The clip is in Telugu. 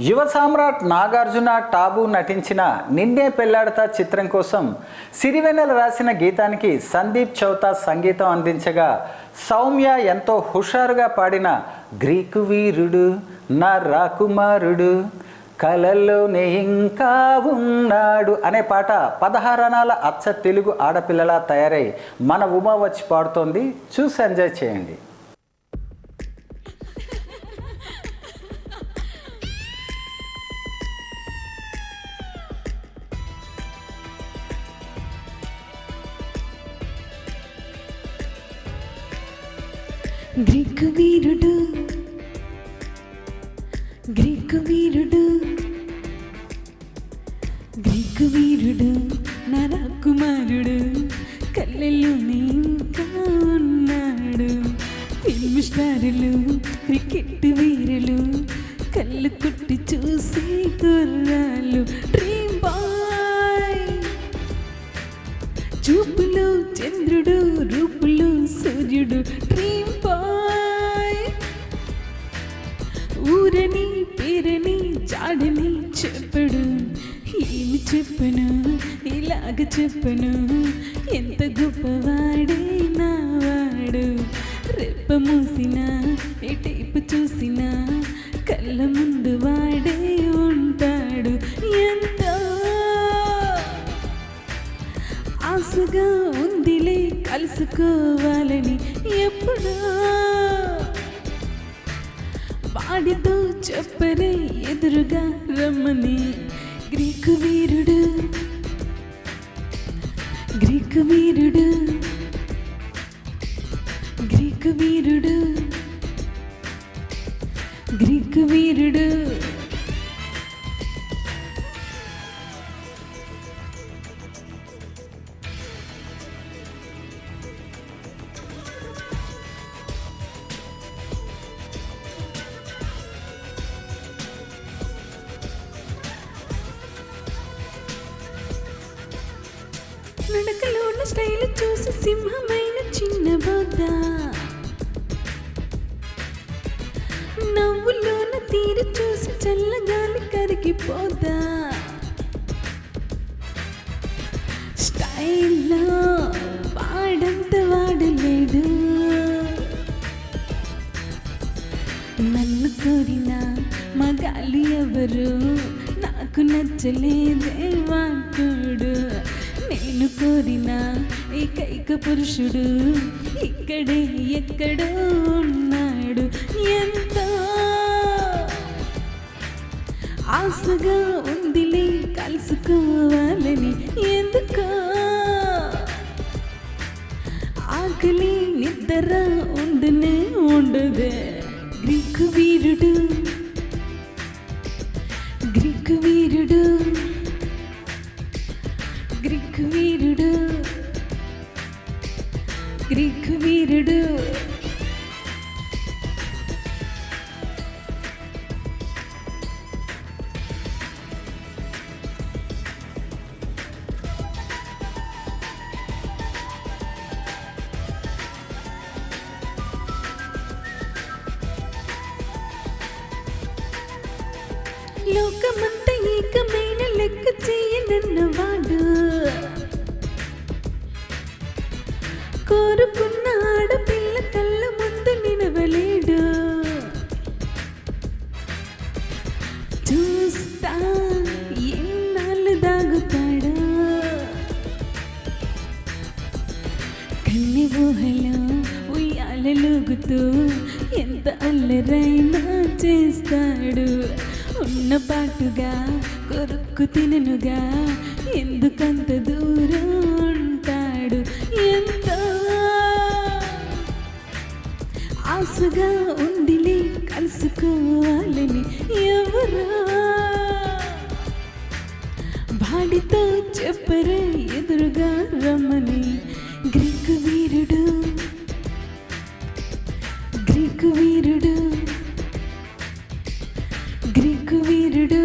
యువ సామ్రాట్ నాగార్జున టాబు నటించిన నిన్నే పెళ్లాడతా చిత్రం కోసం సిరివెన్నెల రాసిన గీతానికి సందీప్ చౌతా సంగీతం అందించగా సౌమ్య ఎంతో హుషారుగా పాడిన గ్రీకు వీరుడు నా రాకుమారుడు కలల్లోనే ఇంకా ఉన్నాడు అనే పాట 16 అనాల అచ్చ తెలుగు ఆడపిల్లలా తయారై మన ఉమా వచ్చి పాడుతోంది. చూసి ఎంజాయ్ చేయండి. గ్రీకు వీరుడు గ్రీకు వీరుడు గ్రీకు వీరుడు నా రాకుమారుడు కళ్ళల్లోనే ఇంకా ఉన్నాడు. ఫిల్మ్ స్టారులు క్రికెట్ వీరులు కళ్ళు కుట్టి చూసే గుర్రాలు డ్రీమ్ బాయ్ చూపులు చంద్రుడు రూపులు సూర్యుడు డ్రీమ్ బాయ్ ఊరని పేరని జాడని చెప్పడు. ఏమి చెప్పను ఇలాగ చెప్పను ఎంత గొప్పవాడే నావాడు. రెప్ప మూసినా ఎటైపు చూసినా కళ్ళ ముందు వాడే ఉంటాడు. ఎంత ఆశగా ఉందిలే కలుసుకోవాలని ఎప్పుడో వాడితో చెప్పరే ఎదురుగా రమ్మని. గ్రీకు వీరుడు గ్రీకు వీరుడు గ్రీకు వీరుడు గ్రీకు వీరుడు నడకలోన స్టైల్ చూసి సింహమైన చిన్న బొద్ద నవ్వులోన తీరు చూసి చల్లగాలి కరిగిపోదా. స్టైల్లో వాడంత వాడలేడు. నన్ను కోరిన మగాళ్ళు ఎవరు నాకు నచ్చలేదే వాటుడు. నేను కోరిన ఏకైక పురుషుడు ఇక్కడే ఎక్కడో ఉన్నాడు. ఎంత ఆశగా ఉందిలే కలుసుకోవాలని ఎందుకో ఆకలి నిద్ర ఉండనే ఉండదే. గ్రీకు వీరుడు గ్రీకు వీరుడు గ్రీకు వీరుడు గ్రీకు వీరుడు లోకమంతా ఏకమైన లెక్క చేయనన్నవాడు కోరుకున్న ఆడపిల్ల కళ్ళ ముందు నిలవలేడు. చూస్తా ఎన్నాళ్ళు దాగుతాడు. కన్ని ఊహలో ఉయ్యాలలుగుతూ ఎంత అల్లరైనా చేస్తాడు. ఉన్న పాటుగా కొరుక్కు తిననుగా ఎందుకంత దూరం ఉంటాడు. ఎంత ఆశగా ఉందిలే కలుసుకోవాలని ఎవరో వాడితో చెప్పరే ఎదురుగా రమ్మని. గ్రీకు వీరుడు గ్రీకు వీరుడు గ్రీకు వీరుడు